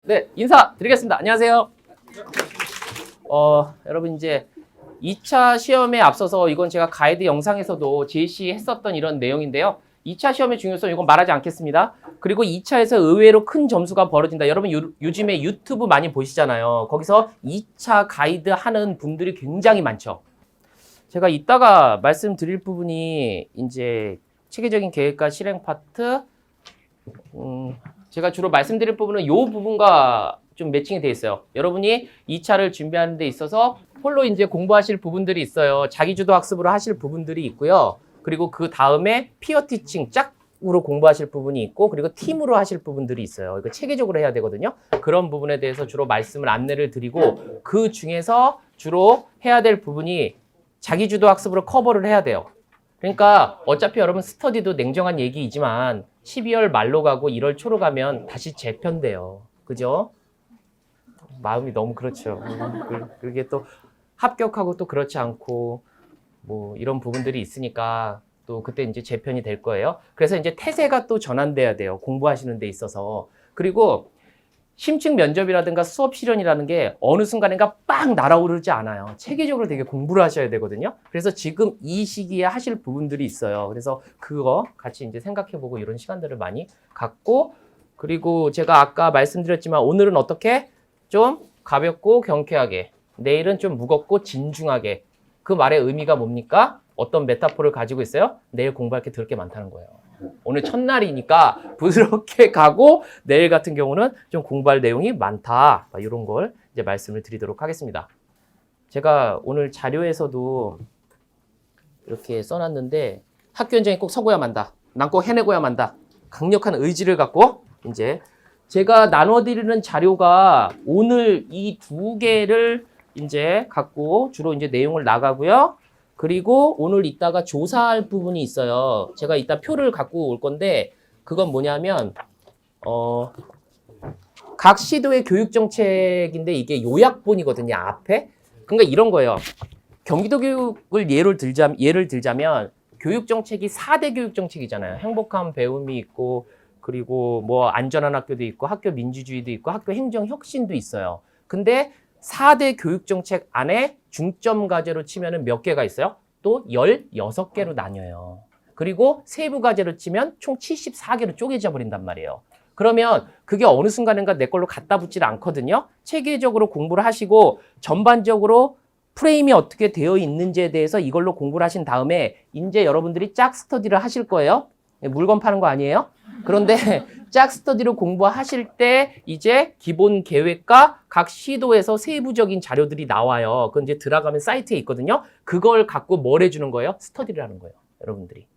네, 인사드리겠습니다. 안녕하세요. 여러분 이제 2차 시험에 앞서서 이건 제가 가이드 영상에서도 제시했었던 이런 내용인데요. 2차 시험의 중요성 이건 말하지 않겠습니다. 그리고 2차에서 의외로 큰 점수가 벌어진다. 여러분 요즘에 유튜브 많이 보시잖아요. 거기서 2차 가이드 하는 분들이 굉장히 많죠. 제가 이따가 말씀드릴 부분이 이제 체계적인 계획과 실행 파트, 제가 주로 말씀드릴 부분은 이 부분과 좀 매칭이 돼 있어요. 여러분이 2차를 준비하는 데 있어서 홀로 이제 공부하실 부분들이 있어요. 자기주도 학습으로 하실 부분들이 있고요. 그리고 그 다음에 피어 티칭 짝으로 공부하실 부분이 있고, 그리고 팀으로 하실 부분들이 있어요. 이거 체계적으로 해야 되거든요. 그런 부분에 대해서 주로 말씀을 안내를 드리고, 그 중에서 주로 해야 될 부분이 자기주도 학습으로 커버를 해야 돼요. 그러니까 어차피 여러분 스터디도 냉정한 얘기이지만 12월 말로 가고 1월 초로 가면 다시 재편돼요. 그죠? 마음이 너무 그렇죠. 그게 또 합격하고 또 그렇지 않고 뭐 이런 부분들이 있으니까 또 그때 이제 재편이 될 거예요. 그래서 이제 태세가 또 전환돼야 돼요. 공부하시는 데 있어서. 그리고 심층 면접이라든가 수업 실현이라는 게 어느 순간인가 빵 날아오르지 않아요. 체계적으로 되게 공부를 하셔야 되거든요. 그래서 지금 이 시기에 하실 부분들이 있어요. 그래서 그거 같이 이제 생각해보고 이런 시간들을 많이 갖고, 그리고 제가 아까 말씀드렸지만 오늘은 어떻게 좀 가볍고 경쾌하게, 내일은 좀 무겁고 진중하게. 그 말의 의미가 뭡니까? 어떤 메타포를 가지고 있어요? 내일 공부할 게 들 게 많다는 거예요. 오늘 첫날이니까 부드럽게 가고 내일 같은 경우는 좀 공부할 내용이 많다. 이런 걸 이제 말씀을 드리도록 하겠습니다. 제가 오늘 자료에서도 이렇게 써놨는데 학교 현장에 꼭 서고야 만다. 난 꼭 해내고야 만다. 강력한 의지를 갖고 이제 제가 나눠드리는 자료가 오늘 이 두 개를 이제 갖고 주로 이제 내용을 나가고요. 그리고 오늘 이따가 조사할 부분이 있어요. 제가 이따 표를 갖고 올 건데 그건 뭐냐면 각 시도의 교육정책인데 이게 요약본이거든요. 앞에. 그러니까 이런 거예요. 경기도 교육을 예를 들자면 교육정책이 4대 교육정책이잖아요. 행복한 배움이 있고, 그리고 뭐 안전한 학교도 있고, 학교 민주주의도 있고, 학교 행정혁신도 있어요. 근데 4대 교육정책 안에 중점 과제로 치면은 몇 개가 있어요? 또 16개로 나뉘어요. 그리고 세부 과제로 치면 총 74개로 쪼개져 버린단 말이에요. 그러면 그게 어느 순간인가 내 걸로 갖다 붙질 않거든요. 체계적으로 공부를 하시고 전반적으로 프레임이 어떻게 되어 있는지에 대해서 이걸로 공부를 하신 다음에 이제 여러분들이 짝 스터디를 하실 거예요. 물건 파는 거 아니에요? 그런데 짝 스터디로 공부하실 때 이제 기본 계획과 각 시도에서 세부적인 자료들이 나와요. 그건 이제 들어가면 사이트에 있거든요. 그걸 갖고 뭘 해주는 거예요? 스터디를 하는 거예요. 여러분들이.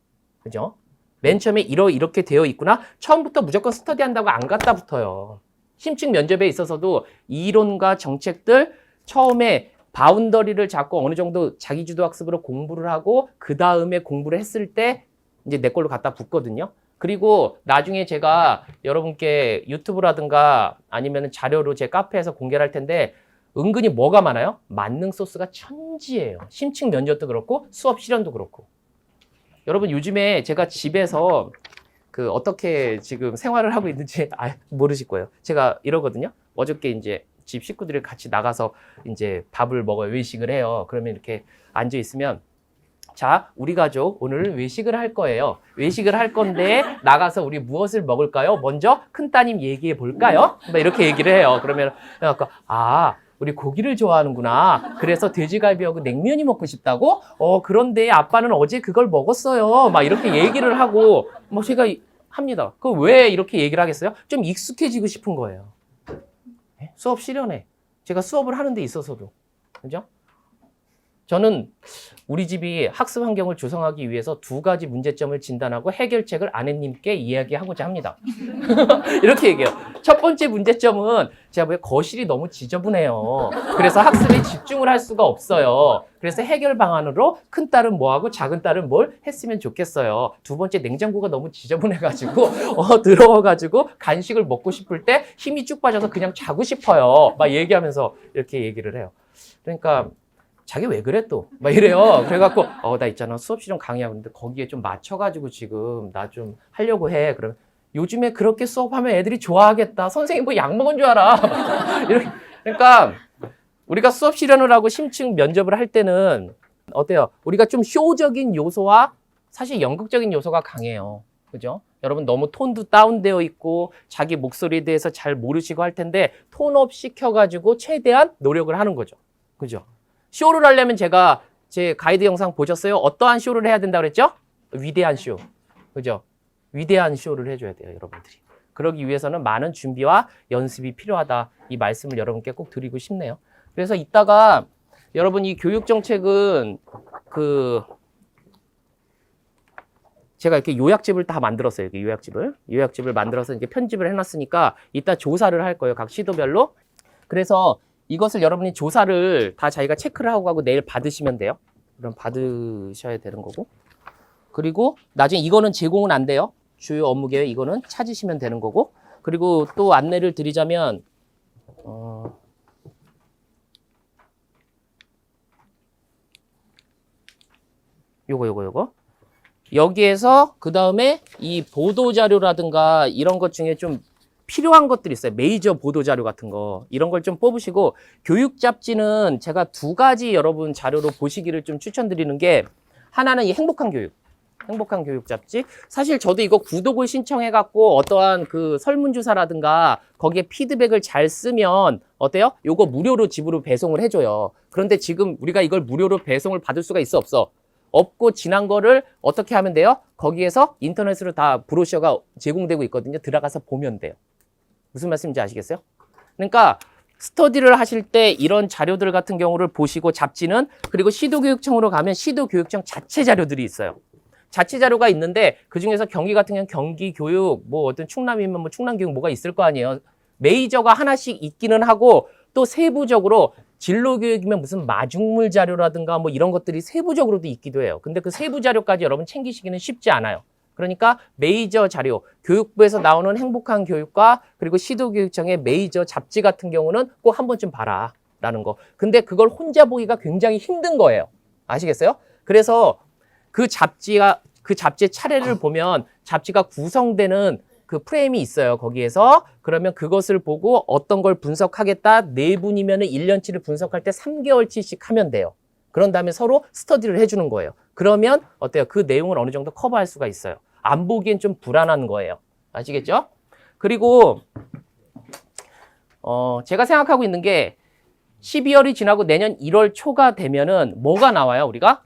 그죠? 맨 처음에 이렇게 되어 있구나. 처음부터 무조건 스터디 한다고 안 갖다 붙어요. 심층 면접에 있어서도 이론과 정책들 처음에 바운더리를 잡고 어느 정도 자기주도 학습으로 공부를 하고 그 다음에 공부를 했을 때 이제 내 걸로 갖다 붙거든요. 그리고 나중에 제가 여러분께 유튜브라든가 아니면 자료로 제 카페에서 공개를 할 텐데 은근히 뭐가 많아요? 만능 소스가 천지예요. 심층 면접도 그렇고 수업 실현도 그렇고. 여러분 요즘에 제가 집에서 그 어떻게 지금 생활을 하고 있는지 모르실 거예요. 제가 이러거든요. 어저께 이제 집 식구들이 같이 나가서 이제 밥을 먹어요. 외식을 해요. 그러면 이렇게 앉아 있으면 자, 우리 가족 오늘 외식을 할 거예요. 외식을 할 건데 나가서 우리 무엇을 먹을까요? 먼저 큰따님 얘기해 볼까요? 이렇게 얘기를 해요. 그러면 우리 고기를 좋아하는구나. 그래서 돼지갈비하고 냉면이 먹고 싶다고? 그런데 아빠는 어제 그걸 먹었어요. 막 이렇게 얘기를 하고 제가 합니다. 그 왜 이렇게 얘기를 하겠어요? 좀 익숙해지고 싶은 거예요. 수업 실현에 제가 수업을 하는 데 있어서도. 그죠? 저는 우리 집이 학습 환경을 조성하기 위해서 2가지 문제점을 진단하고 해결책을 아내님께 이야기하고자 합니다. 이렇게 얘기해요. 첫 번째 문제점은 제가 왜 거실이 너무 지저분해요. 그래서 학습에 집중을 할 수가 없어요. 그래서 해결 방안으로 큰 딸은 뭐하고 작은 딸은 뭘 했으면 좋겠어요. 두 번째, 냉장고가 너무 지저분해가지고 더러워가지고 간식을 먹고 싶을 때 힘이 쭉 빠져서 그냥 자고 싶어요. 막 얘기하면서 이렇게 얘기를 해요. 그러니까 자기 왜 그래 또? 막 이래요. 그래갖고 나 있잖아 수업 실험 강의하고 있는데 거기에 좀 맞춰가지고 지금 나 좀 하려고 해. 그러면 요즘에 그렇게 수업하면 애들이 좋아하겠다. 선생님 뭐 약 먹은 줄 알아. 이렇게. 그러니까 우리가 수업 실현을 하고 심층 면접을 할 때는 어때요? 우리가 좀 쇼적인 요소와 사실 연극적인 요소가 강해요. 그죠? 여러분 너무 톤도 다운되어 있고 자기 목소리에 대해서 잘 모르시고 할 텐데 톤업 시켜가지고 최대한 노력을 하는 거죠. 그죠? 쇼를 하려면 제가 제 가이드 영상 보셨어요? 어떠한 쇼를 해야 된다고 그랬죠? 위대한 쇼. 그죠? 위대한 쇼를 해줘야 돼요, 여러분들이. 그러기 위해서는 많은 준비와 연습이 필요하다. 이 말씀을 여러분께 꼭 드리고 싶네요. 그래서 이따가 여러분 이 교육정책은 제가 이렇게 요약집을 다 만들었어요. 이렇게 요약집을 만들어서 이렇게 편집을 해놨으니까 이따 조사를 할 거예요. 각 시도별로. 그래서 이것을 여러분이 조사를 다 자기가 체크를 하고 가고 내일 받으시면 돼요. 그럼 받으셔야 되는 거고. 그리고 나중에 이거는 제공은 안 돼요. 주요 업무 계획 이거는 찾으시면 되는 거고. 그리고 또 안내를 드리자면 요거. 여기에서 그 다음에 이 보도자료라든가 이런 것 중에 좀 필요한 것들이 있어요. 메이저 보도자료 같은 거. 이런 걸 좀 뽑으시고 교육 잡지는 제가 두 가지 여러분 자료로 보시기를 좀 추천드리는 게 하나는 이 행복한 교육 잡지. 사실 저도 이거 구독을 신청해갖고 어떠한 그 설문조사라든가 거기에 피드백을 잘 쓰면 어때요? 요거 무료로 집으로 배송을 해줘요. 그런데 지금 우리가 이걸 무료로 배송을 받을 수가 있어 없어? 없고 지난 거를 어떻게 하면 돼요? 거기에서 인터넷으로 다 브로셔가 제공되고 있거든요. 들어가서 보면 돼요. 무슨 말씀인지 아시겠어요? 그러니까 스터디를 하실 때 이런 자료들 같은 경우를 보시고 잡지는 그리고 시도교육청으로 가면 시도교육청 자체 자료들이 있어요. 자체 자료가 있는데 그중에서 경기 같은 경우는 경기교육, 뭐 어떤 충남이면 뭐 충남교육 뭐가 있을 거 아니에요. 메이저가 하나씩 있기는 하고 또 세부적으로 진로교육이면 무슨 마중물 자료라든가 뭐 이런 것들이 세부적으로도 있기도 해요. 근데 그 세부 자료까지 여러분 챙기시기는 쉽지 않아요. 그러니까 메이저 자료, 교육부에서 나오는 행복한 교육과 그리고 시도교육청의 메이저 잡지 같은 경우는 꼭 한 번쯤 봐라 라는 거. 근데 그걸 혼자 보기가 굉장히 힘든 거예요. 아시겠어요? 그래서 그 잡지의 차례를 보면 잡지가 구성되는 그 프레임이 있어요. 거기에서 그러면 그것을 보고 어떤 걸 분석하겠다. 네 분이면 1년치를 분석할 때 3개월치씩 하면 돼요. 그런 다음에 서로 스터디를 해주는 거예요. 그러면 어때요? 그 내용을 어느 정도 커버할 수가 있어요. 안 보기엔 좀 불안한 거예요. 아시겠죠? 그리고 제가 생각하고 있는 게 12월이 지나고 내년 1월 초가 되면은 뭐가 나와요? 우리가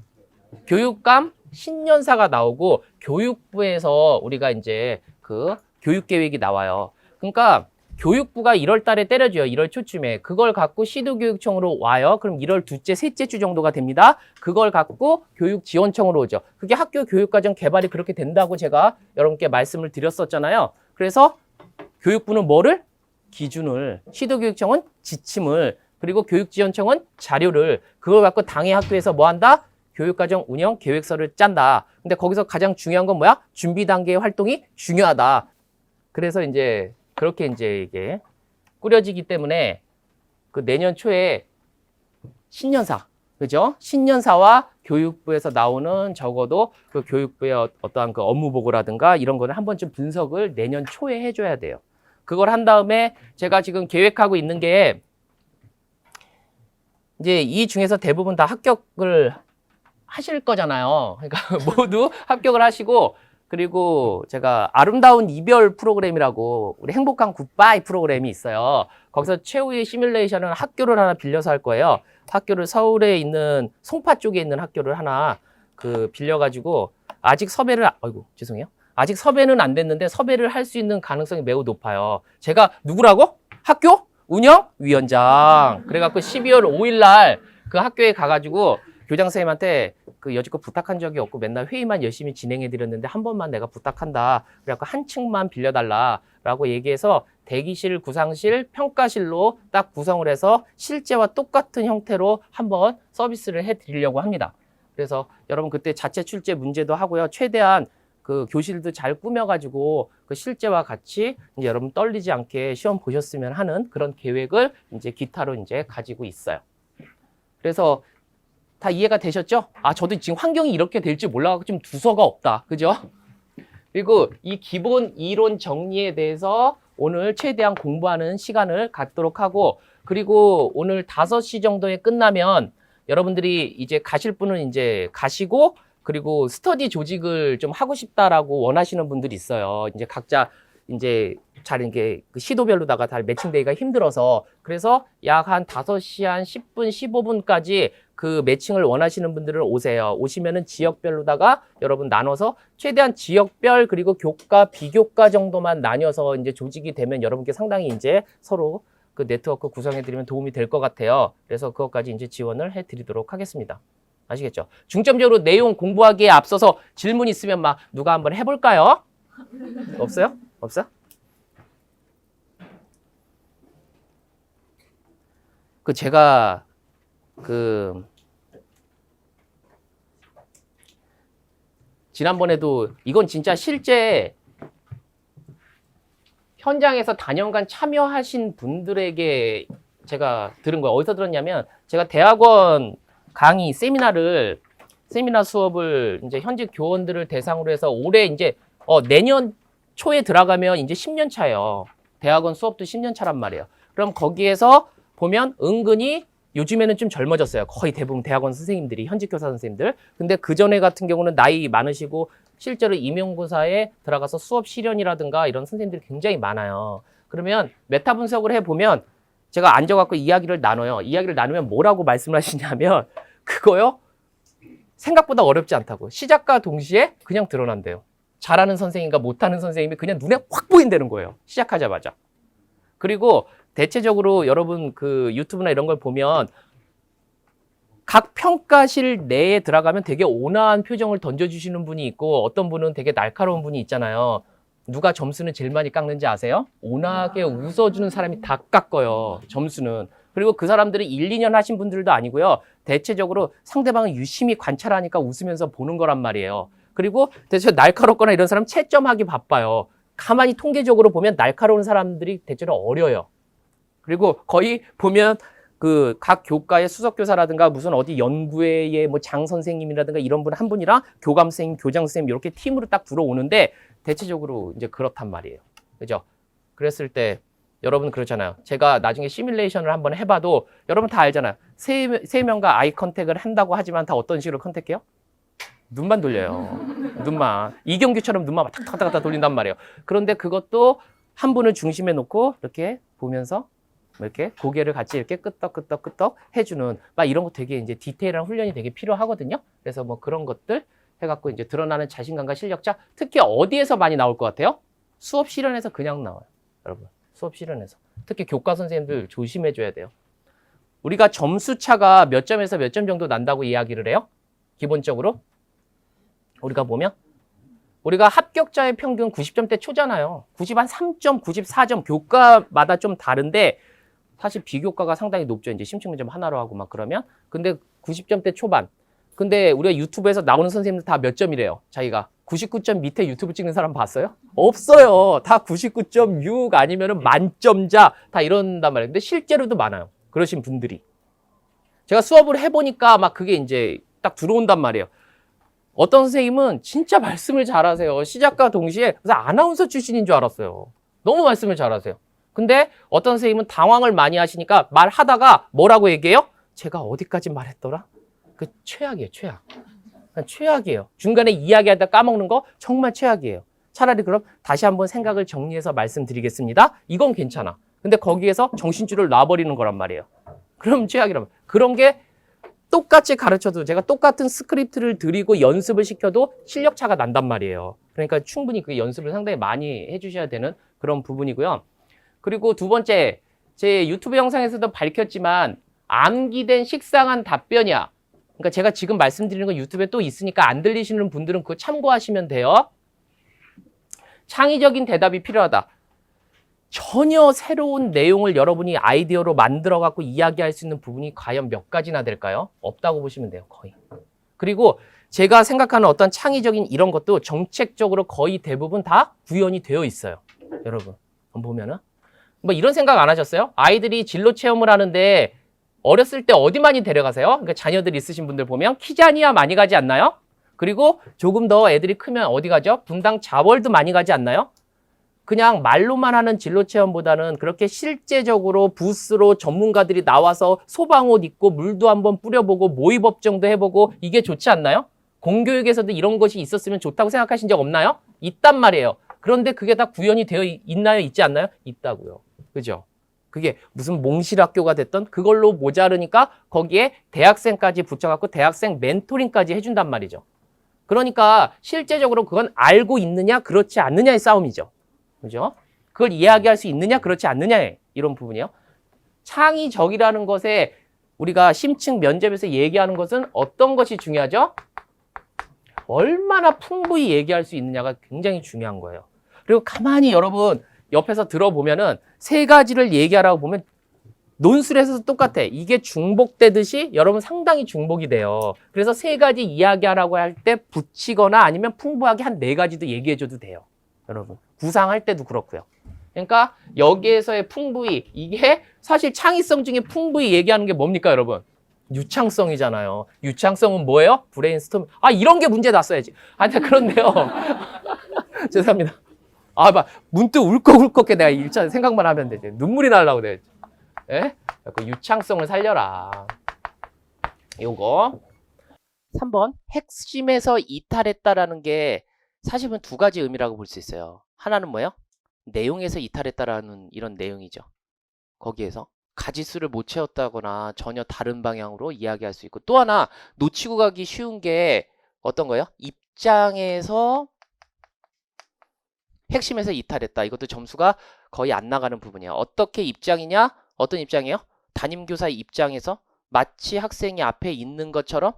교육감 신년사가 나오고 교육부에서 우리가 이제 그 교육계획이 나와요. 그러니까 교육부가 1월 달에 때려줘요. 1월 초쯤에. 그걸 갖고 시도교육청으로 와요. 그럼 1월 둘째, 셋째 주 정도가 됩니다. 그걸 갖고 교육지원청으로 오죠. 그게 학교 교육과정 개발이 그렇게 된다고 제가 여러분께 말씀을 드렸었잖아요. 그래서 교육부는 뭐를? 기준을, 시도교육청은 지침을, 그리고 교육지원청은 자료를, 그걸 갖고 당의 학교에서 뭐 한다? 교육과정 운영 계획서를 짠다. 근데 거기서 가장 중요한 건 뭐야? 준비 단계의 활동이 중요하다. 그래서 이제 그렇게 이제 이게 꾸려지기 때문에 그 내년 초에 신년사, 그죠? 신년사와 교육부에서 나오는 적어도 그 교육부의 어떠한 그 업무 보고라든가 이런 거를 한 번쯤 분석을 내년 초에 해줘야 돼요. 그걸 한 다음에 제가 지금 계획하고 있는 게 이제 이 중에서 대부분 다 합격을 하실 거잖아요. 그러니까 모두 합격을 하시고 그리고 제가 아름다운 이별 프로그램이라고 우리 행복한 굿바이 프로그램이 있어요. 거기서 최후의 시뮬레이션은 학교를 하나 빌려서 할 거예요. 학교를 서울에 있는 송파 쪽에 있는 학교를 하나 그 빌려가지고 아직 섭외를 죄송해요. 아직 섭외는 안 됐는데 섭외를 할 수 있는 가능성이 매우 높아요. 제가 누구라고? 학교 운영위원장. 그래갖고 12월 5일 날 그 학교에 가가지고 교장 선생님한테 그 여지껏 부탁한 적이 없고 맨날 회의만 열심히 진행해 드렸는데 한 번만 내가 부탁한다. 그래갖고 한 층만 빌려달라라고 얘기해서 대기실, 구상실, 평가실로 딱 구성을 해서 실제와 똑같은 형태로 한번 서비스를 해 드리려고 합니다. 그래서 여러분 그때 자체 출제 문제도 하고요. 최대한 그 교실도 잘 꾸며가지고 그 실제와 같이 이제 여러분 떨리지 않게 시험 보셨으면 하는 그런 계획을 이제 기타로 이제 가지고 있어요. 그래서 다 이해가 되셨죠? 아, 저도 지금 환경이 이렇게 될 줄 몰라서 좀 두서가 없다. 그죠? 그리고 이 기본 이론 정리에 대해서 오늘 최대한 공부하는 시간을 갖도록 하고, 그리고 오늘 5시 정도에 끝나면 여러분들이 이제 가실 분은 이제 가시고, 그리고 스터디 조직을 좀 하고 싶다라고 원하시는 분들이 있어요. 이제 각자 이제 잘 이게 그 시도별로다가 다 매칭되기가 힘들어서, 그래서 약 한 5시 한 10분, 15분까지 그 매칭을 원하시는 분들은 오세요. 오시면은 지역별로다가 여러분 나눠서 최대한 지역별 그리고 교과, 비교과 정도만 나뉘어서 이제 조직이 되면 여러분께 상당히 이제 서로 그 네트워크 구성해드리면 도움이 될 것 같아요. 그래서 그것까지 이제 지원을 해드리도록 하겠습니다. 아시겠죠? 중점적으로 내용 공부하기에 앞서서 질문 있으면 막 누가 한번 해볼까요? 없어요? 없어? 제가 지난번에도 이건 진짜 실제 현장에서 단연간 참여하신 분들에게 제가 들은 거예요. 어디서 들었냐면 제가 대학원 강의 세미나 수업을 이제 현직 교원들을 대상으로 해서 올해 이제 내년 초에 들어가면 이제 10년 차예요. 대학원 수업도 10년 차란 말이에요. 그럼 거기에서 보면 은근히 요즘에는 좀 젊어졌어요. 거의 대부분 대학원 선생님들이, 현직 교사 선생님들. 근데 그 전에 같은 경우는 나이 많으시고 실제로 임용고사에 들어가서 수업 실현이라든가 이런 선생님들이 굉장히 많아요. 그러면 메타 분석을 해보면 제가 앉아갖고 이야기를 나눠요. 이야기를 나누면 뭐라고 말씀을 하시냐면 그거요? 생각보다 어렵지 않다고. 시작과 동시에 그냥 드러난대요. 잘하는 선생님과 못하는 선생님이 그냥 눈에 확 보인다는 거예요. 시작하자마자. 그리고 대체적으로 여러분 그 유튜브나 이런 걸 보면 각 평가실 내에 들어가면 되게 온화한 표정을 던져주시는 분이 있고 어떤 분은 되게 날카로운 분이 있잖아요. 누가 점수는 제일 많이 깎는지 아세요? 온화하게 웃어주는 사람이 다 깎아요. 점수는. 그리고 그 사람들이 1, 2년 하신 분들도 아니고요. 대체적으로 상대방을 유심히 관찰하니까 웃으면서 보는 거란 말이에요. 그리고 대체로 날카롭거나 이런 사람 채점하기 바빠요. 가만히 통계적으로 보면 날카로운 사람들이 대체로 어려요. 그리고 거의 보면 그 각 교과의 수석교사라든가 무슨 어디 연구회의 뭐 장 선생님이라든가 이런 분 한 분이랑 교감 선생님, 교장 선생님 이렇게 팀으로 딱 들어오는데 대체적으로 이제 그렇단 말이에요. 그죠? 그랬을 때 여러분 그렇잖아요. 제가 나중에 시뮬레이션을 한번 해봐도 여러분 다 알잖아요. 세 명과 아이 컨택을 한다고 하지만 다 어떤 식으로 컨택해요? 눈만 돌려요. 눈만. 이경규처럼 눈만 탁탁탁탁 돌린단 말이에요. 그런데 그것도 한 분을 중심에 놓고 이렇게 보면서 이렇게 고개를 같이 이렇게 끄덕끄덕끄덕 해주는 막 이런 거 되게 이제 디테일한 훈련이 되게 필요하거든요. 그래서 뭐 그런 것들 해갖고 이제 드러나는 자신감과 실력자, 특히 어디에서 많이 나올 것 같아요? 수업 실현에서 그냥 나와요. 여러분, 수업 실현에서. 특히 교과 선생님들 조심해줘야 돼요. 우리가 점수 차가 몇 점에서 몇 점 정도 난다고 이야기를 해요? 기본적으로 우리가 보면 우리가 합격자의 평균 90점대 초잖아요. 90 한 3점, 94점 교과마다 좀 다른데 사실 비교과가 상당히 높죠. 이제 심층면접 하나로 하고 막 그러면. 근데 90점대 초반. 근데 우리가 유튜브에서 나오는 선생님들 다 몇 점이래요. 자기가 99점 밑에 유튜브 찍는 사람 봤어요? 없어요. 다 99.6 아니면은 만점자 다 이런단 말이에요. 근데 실제로도 많아요. 그러신 분들이. 제가 수업을 해보니까 막 그게 이제 딱 들어온단 말이에요. 어떤 선생님은 진짜 말씀을 잘하세요. 시작과 동시에 그래서 아나운서 출신인 줄 알았어요. 너무 말씀을 잘하세요. 근데 어떤 선생님은 당황을 많이 하시니까 말하다가 뭐라고 얘기해요? 제가 어디까지 말했더라? 그 최악이에요, 최악. 최악이에요. 중간에 이야기하다 까먹는 거 정말 최악이에요. 차라리 그럼 다시 한번 생각을 정리해서 말씀드리겠습니다. 이건 괜찮아. 근데 거기에서 정신줄을 놔버리는 거란 말이에요. 그럼 최악이란 말이에요. 그런 게 똑같이 가르쳐도 제가 똑같은 스크립트를 드리고 연습을 시켜도 실력 차가 난단 말이에요. 그러니까 충분히 그 연습을 상당히 많이 해주셔야 되는 그런 부분이고요. 그리고 두 번째, 제 유튜브 영상에서도 밝혔지만 암기된 식상한 답변이야. 그러니까 제가 지금 말씀드리는 건 유튜브에 또 있으니까 안 들리시는 분들은 그거 참고하시면 돼요. 창의적인 대답이 필요하다. 전혀 새로운 내용을 여러분이 아이디어로 만들어 갖고 이야기할 수 있는 부분이 과연 몇 가지나 될까요? 없다고 보시면 돼요, 거의. 그리고 제가 생각하는 어떤 창의적인 이런 것도 정책적으로 거의 대부분 다 구현이 되어 있어요. 여러분, 보면은. 뭐 이런 생각 안 하셨어요? 아이들이 진로 체험을 하는데 어렸을 때 어디 많이 데려가세요? 그러니까 자녀들 있으신 분들 보면 키자니아 많이 가지 않나요? 그리고 조금 더 애들이 크면 어디 가죠? 분당 자월도 많이 가지 않나요? 그냥 말로만 하는 진로 체험보다는 그렇게 실제적으로 부스로 전문가들이 나와서 소방옷 입고 물도 한번 뿌려보고 모의법정도 해보고 이게 좋지 않나요? 공교육에서도 이런 것이 있었으면 좋다고 생각하신 적 없나요? 있단 말이에요. 그런데 그게 다 구현이 되어 있나요? 있지 않나요? 있다고요. 그죠? 그게 무슨 몽실학교가 됐던 그걸로 모자르니까 거기에 대학생까지 붙여갖고 대학생 멘토링까지 해준단 말이죠. 그러니까 실제적으로 그건 알고 있느냐 그렇지 않느냐의 싸움이죠. 그죠? 그걸 이야기할 수 있느냐 그렇지 않느냐의 이런 부분이요. 창의적이라는 것에 우리가 심층 면접에서 얘기하는 것은 어떤 것이 중요하죠? 얼마나 풍부히 얘기할 수 있느냐가 굉장히 중요한 거예요. 그리고 가만히 여러분 옆에서 들어보면은 세 가지를 얘기하라고 보면 논술에서도 똑같아. 이게 중복되듯이 여러분 상당히 중복이 돼요. 그래서 세 가지 이야기하라고 할 때 붙이거나 아니면 풍부하게 한 네 가지도 얘기해줘도 돼요. 여러분 구상할 때도 그렇고요. 그러니까 여기에서의 풍부히 이게 사실 창의성 중에 풍부히 얘기하는 게 뭡니까 여러분? 유창성이잖아요. 유창성은 뭐예요? 브레인스톰. 아 이런 게 문제 났어야지. 아니 그런데요. 죄송합니다. 아 막 문득 울컥울컥해 내가 일단 생각만 하면 되지. 눈물이 나려고 그래. 예? 그 유창성을 살려라. 요거 3번 핵심에서 이탈했다라는 게 사실은 두 가지 의미라고 볼 수 있어요. 하나는 뭐예요? 내용에서 이탈했다라는 이런 내용이죠. 거기에서 가지수를 못 채웠다거나 전혀 다른 방향으로 이야기할 수 있고 또 하나 놓치고 가기 쉬운 게 어떤 거예요? 입장에서 핵심에서 이탈했다. 이것도 점수가 거의 안 나가는 부분이에요. 어떻게 입장이냐? 어떤 입장이에요? 담임교사의 입장에서 마치 학생이 앞에 있는 것처럼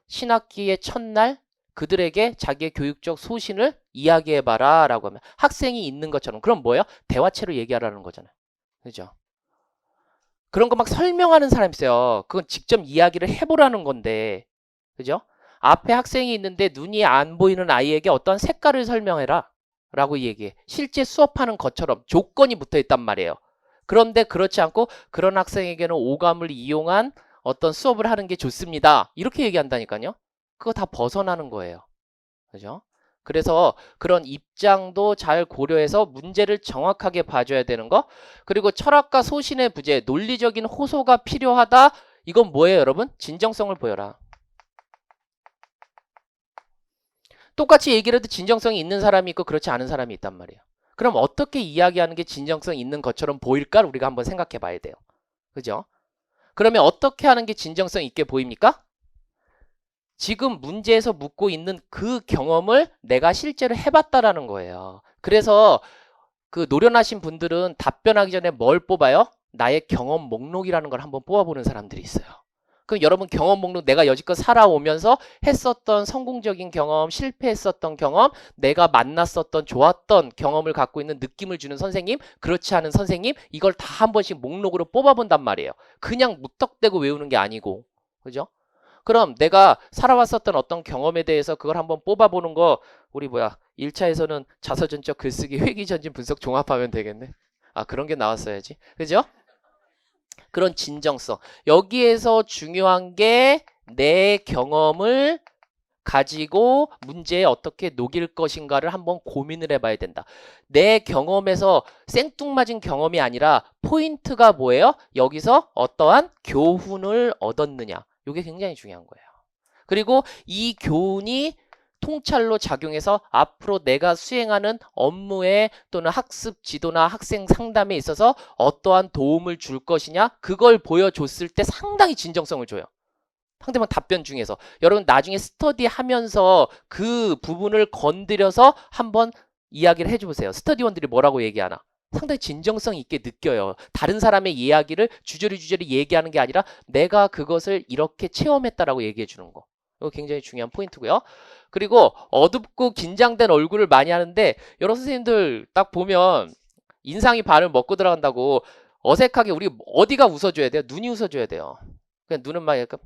신학기의 첫날 그들에게 자기의 교육적 소신을 이야기해봐라 라고 하면 학생이 있는 것처럼 그럼 뭐예요? 대화체로 얘기하라는 거잖아요. 그죠? 그런 거 막 설명하는 사람 있어요. 그건 직접 이야기를 해보라는 건데 그죠? 앞에 학생이 있는데 눈이 안 보이는 아이에게 어떤 색깔을 설명해라 라고 얘기해. 실제 수업하는 것처럼 조건이 붙어 있단 말이에요. 그런데 그렇지 않고 그런 학생에게는 오감을 이용한 어떤 수업을 하는 게 좋습니다. 이렇게 얘기한다니까요. 그거 다 벗어나는 거예요. 그죠? 그래서 그런 입장도 잘 고려해서 문제를 정확하게 봐줘야 되는 거. 그리고 철학과 소신의 부재, 논리적인 호소가 필요하다. 이건 뭐예요, 여러분? 진정성을 보여라. 똑같이 얘기를 해도 진정성이 있는 사람이 있고 그렇지 않은 사람이 있단 말이에요. 그럼 어떻게 이야기하는 게 진정성 있는 것처럼 보일까를 우리가 한번 생각해 봐야 돼요. 그죠? 그러면 어떻게 하는 게 진정성 있게 보입니까? 지금 문제에서 묻고 있는 그 경험을 내가 실제로 해봤다라는 거예요. 그래서 그 노련하신 분들은 답변하기 전에 뭘 뽑아요? 나의 경험 목록이라는 걸 한번 뽑아보는 사람들이 있어요. 그럼 여러분 경험 목록 내가 여지껏 살아오면서 했었던 성공적인 경험, 실패했었던 경험, 내가 만났었던 좋았던 경험을 갖고 있는 느낌을 주는 선생님, 그렇지 않은 선생님 이걸 다 한 번씩 목록으로 뽑아본단 말이에요. 그냥 무턱대고 외우는 게 아니고 그죠? 그럼 내가 살아왔었던 어떤 경험에 대해서 그걸 한번 뽑아보는 거 우리 1차에서는 자서전적 글쓰기 회귀전진 분석 종합하면 되겠네. 아 그런 게 나왔어야지. 그죠? 그런 진정성. 여기에서 중요한 게 내 경험을 가지고 문제에 어떻게 녹일 것인가를 한번 고민을 해봐야 된다. 내 경험에서 생뚱맞은 경험이 아니라 포인트가 뭐예요? 여기서 어떠한 교훈을 얻었느냐. 이게 굉장히 중요한 거예요. 그리고 이 교훈이 통찰로 작용해서 앞으로 내가 수행하는 업무에 또는 학습 지도나 학생 상담에 있어서 어떠한 도움을 줄 것이냐 그걸 보여줬을 때 상당히 진정성을 줘요. 상대방 답변 중에서 여러분 나중에 스터디하면서 그 부분을 건드려서 한번 이야기를 해줘보세요. 스터디원들이 뭐라고 얘기하나 상당히 진정성 있게 느껴요. 다른 사람의 이야기를 주저리 얘기하는 게 아니라 내가 그것을 이렇게 체험했다라고 얘기해 주는 거. 이거 굉장히 중요한 포인트고요. 그리고 어둡고 긴장된 얼굴을 많이 하는데 여러 선생님들 딱 보면 인상이 반을 먹고 들어간다고 어색하게 우리 어디가 웃어줘야 돼요? 눈이 웃어줘야 돼요. 그냥 눈은 막 약간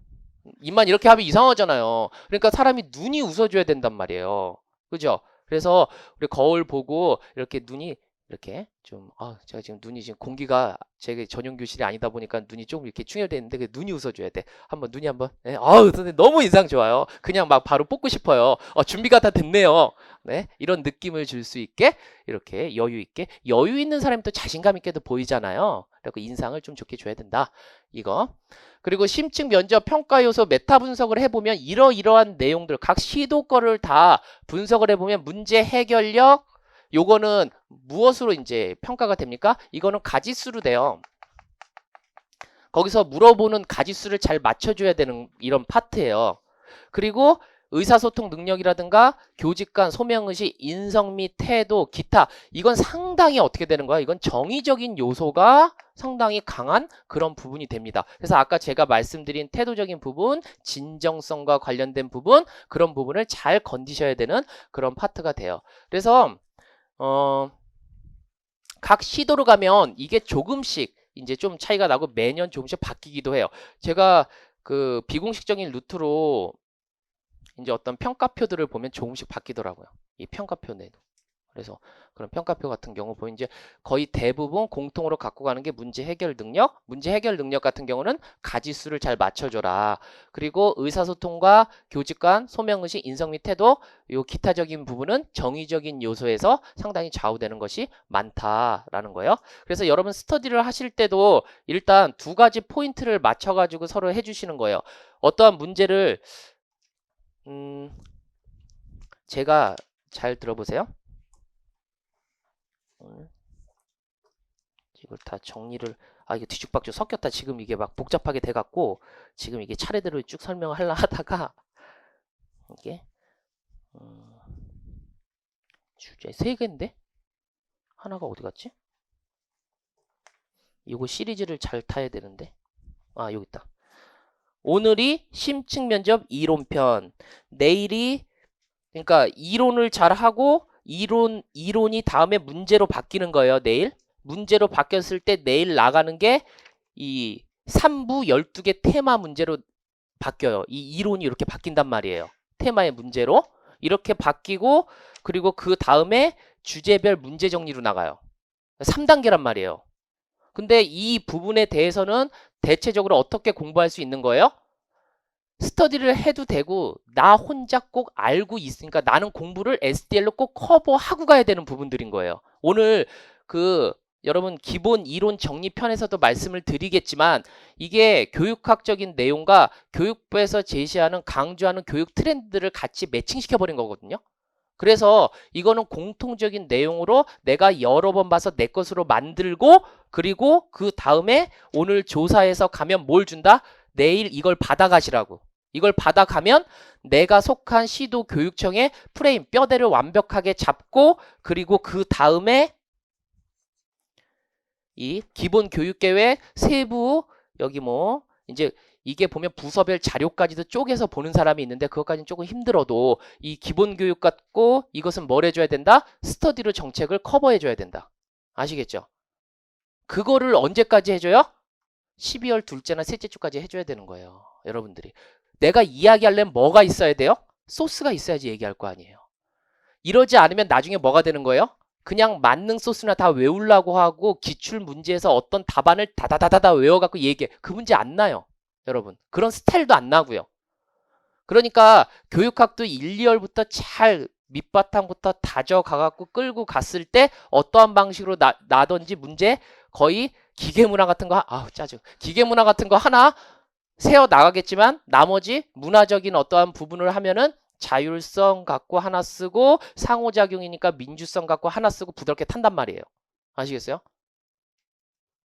입만 이렇게 하면 이상하잖아요. 그러니까 사람이 눈이 웃어줘야 된단 말이에요. 그죠? 그래서 우리 거울 보고 이렇게 눈이 이렇게 좀, 제가 지금 눈이 지금 공기가 제 전용 교실이 아니다 보니까 눈이 조금 이렇게 충혈되어 있는데 그 눈이 웃어줘야 돼. 눈이 한번. 네. 선생님 너무 인상 좋아요. 그냥 막 바로 뽑고 싶어요. 준비가 다 됐네요. 네. 이런 느낌을 줄 수 있게 이렇게 여유 있게 여유 있는 사람이 또 자신감 있게도 보이잖아요. 그리고 인상을 좀 좋게 줘야 된다. 이거. 그리고 심층 면접 평가 요소 메타 분석을 해보면 이러이러한 내용들 각 시도 거를 다 분석을 해보면 문제 해결력 요거는 무엇으로 이제 평가가 됩니까? 이거는 가지수로 돼요. 거기서 물어보는 가지수를 잘 맞춰줘야 되는 이런 파트예요. 그리고 의사소통 능력이라든가 교직간, 소명의식, 인성 및 태도, 기타 이건 상당히 어떻게 되는 거야? 이건 정의적인 요소가 상당히 강한 그런 부분이 됩니다. 그래서 아까 제가 말씀드린 태도적인 부분, 진정성과 관련된 부분 그런 부분을 잘 건디셔야 되는 그런 파트가 돼요. 그래서 각 시도로 가면 이게 조금씩 이제 좀 차이가 나고 매년 조금씩 바뀌기도 해요. 제가 그 비공식적인 루트로 이제 어떤 평가표들을 보면 조금씩 바뀌더라고요. 이 평가표 내도. 그래서 그런 평가표 같은 경우 보면 이제 거의 대부분 공통으로 갖고 가는 게 문제 해결 능력. 문제 해결 능력 같은 경우는 가지수를 잘 맞춰줘라. 그리고 의사소통과 교직관, 소명의식, 인성 및 태도 요 기타적인 부분은 정의적인 요소에서 상당히 좌우되는 것이 많다라는 거예요. 그래서 여러분 스터디를 하실 때도 일단 두 가지 포인트를 맞춰가지고 서로 해주시는 거예요. 어떠한 문제를 제가 잘 들어보세요. 이걸 다 정리를 이게 뒤죽박죽 섞였다. 지금 이게 막 복잡하게 돼갖고 지금 이게 차례대로 쭉 설명을 하려 하다가 이게 주제 3개인데 하나가 어디 갔지? 이거 시리즈를 잘 타야 되는데 여기 있다. 오늘이 심층 면접 이론편, 내일이 그러니까 이론을 잘 하고 이론이 다음에 문제로 바뀌는 거예요. 내일 문제로 바뀌었을 때 내일 나가는 게 이 3부 12개 테마 문제로 바뀌어요. 이 이론이 이렇게 바뀐단 말이에요. 테마의 문제로 이렇게 바뀌고 그리고 그 다음에 주제별 문제 정리로 나가요. 3단계란 말이에요. 근데 이 부분에 대해서는 대체적으로 어떻게 공부할 수 있는 거예요? 스터디를 해도 되고 나 혼자 꼭 알고 있으니까 나는 공부를 SDL로 꼭 커버하고 가야 되는 부분들인 거예요. 오늘 여러분 기본 이론 정리편에서도 말씀을 드리겠지만 이게 교육학적인 내용과 교육부에서 제시하는 강조하는 교육 트렌드를 같이 매칭시켜 버린 거거든요. 그래서 이거는 공통적인 내용으로 내가 여러 번 봐서 내 것으로 만들고 그리고 그 다음에 오늘 조사에서 가면 뭘 준다? 내일 이걸 받아가시라고. 이걸 받아가면 내가 속한 시도 교육청의 프레임, 뼈대를 완벽하게 잡고 그리고 그 다음에 이 기본 교육계획 세부 여기 이제 이게 보면 부서별 자료까지도 쪼개서 보는 사람이 있는데 그것까지는 조금 힘들어도 이 기본 교육 같고 이것은 뭘 해줘야 된다? 스터디로 정책을 커버해줘야 된다. 아시겠죠? 그거를 언제까지 해줘요? 12월 둘째나 셋째 주까지 해줘야 되는 거예요. 여러분들이. 내가 이야기하려면 뭐가 있어야 돼요? 소스가 있어야지 얘기할 거 아니에요. 이러지 않으면 나중에 뭐가 되는 거예요? 그냥 만능 소스나 다 외우려고 하고 기출 문제에서 어떤 답안을 다다다다다 외워갖고 얘기해. 그 문제 안 나요. 여러분. 그런 스타일도 안 나고요. 그러니까 교육학도 1, 2월부터 잘 밑바탕부터 다져가갖고 끌고 갔을 때 어떠한 방식으로 나든지 문제 거의 기계문화 같은 거 짜증. 기계문화 같은 거 하나 세워 나가겠지만 나머지 문화적인 어떠한 부분을 하면은 자율성 갖고 하나 쓰고 상호작용이니까 민주성 갖고 하나 쓰고 부드럽게 탄단 말이에요. 아시겠어요?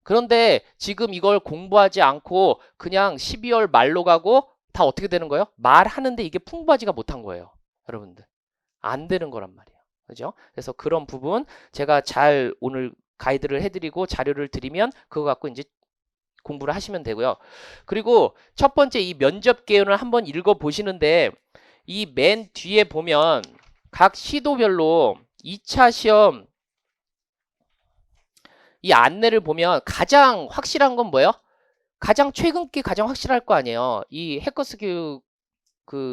그런데 지금 이걸 공부하지 않고 그냥 12월 말로 가고 다 어떻게 되는 거예요? 말하는데 이게 풍부하지가 못한 거예요. 여러분들. 안 되는 거란 말이에요. 그죠? 그래서 그런 부분 제가 잘 오늘 가이드를 해드리고 자료를 드리면 그거 갖고 이제 공부를 하시면 되고요. 그리고 첫 번째 이 면접 개요를 한번 읽어보시는데 이 맨 뒤에 보면 각 시도별로 2차 시험 이 안내를 보면 가장 확실한 건 뭐예요? 가장 최근 게 가장 확실할 거 아니에요. 이 해커스 교육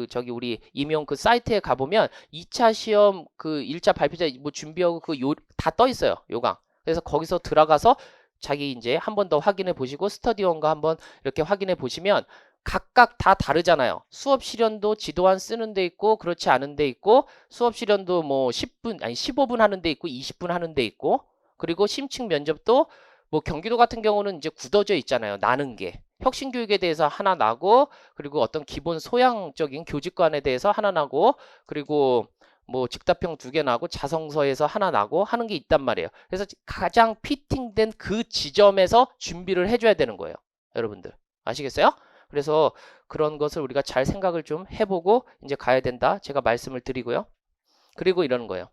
저기 우리 임용 그 사이트에 가보면 2차 시험 그 1차 발표자 뭐 준비하고 그 요 다 떠 있어요. 요강. 그래서 거기서 들어가서 자기 이제 한 번 더 확인해 보시고 스터디원과 한번 이렇게 확인해 보시면 각각 다 다르잖아요. 수업 실현도 지도안 쓰는 데 있고 그렇지 않은 데 있고 수업 실현도 뭐 10분 아니 15분 하는 데 있고 20분 하는 데 있고 그리고 심층 면접도 뭐 경기도 같은 경우는 이제 굳어져 있잖아요. 나는 게. 혁신교육에 대해서 하나 나고 그리고 어떤 기본 소양적인 교직관에 대해서 하나 나고 그리고 뭐 직답형 2개 나고 자성서에서 하나 나고 하는 게 있단 말이에요. 그래서 가장 피팅된 그 지점에서 준비를 해줘야 되는 거예요. 여러분들 아시겠어요? 그래서 그런 것을 우리가 잘 생각을 좀 해보고 이제 가야 된다. 제가 말씀을 드리고요. 그리고 이러는 거예요.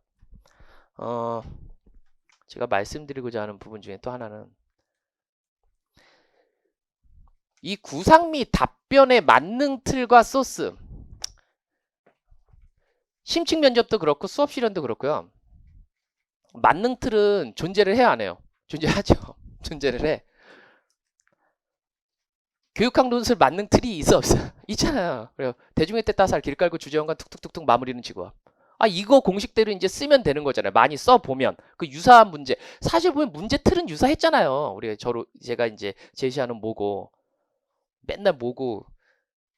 제가 말씀드리고자 하는 부분 중에 또 하나는 이 구상 및 답변의 만능 틀과 소스. 심층 면접도 그렇고 수업 실현도 그렇고요. 만능 틀은 존재를 해야 안 해요? 존재하죠. 존재를 해. 교육학 논술 만능 틀이 있어 없어? 있잖아요. 그래요. 대중의 때 따살 길 깔고 주제원과 툭툭툭툭 마무리는 직업. 이거 공식대로 이제 쓰면 되는 거잖아요. 많이 써보면. 그 유사한 문제. 사실 보면 문제 틀은 유사했잖아요. 우리 제가 이제 제시하는 뭐고. 맨날 뭐고.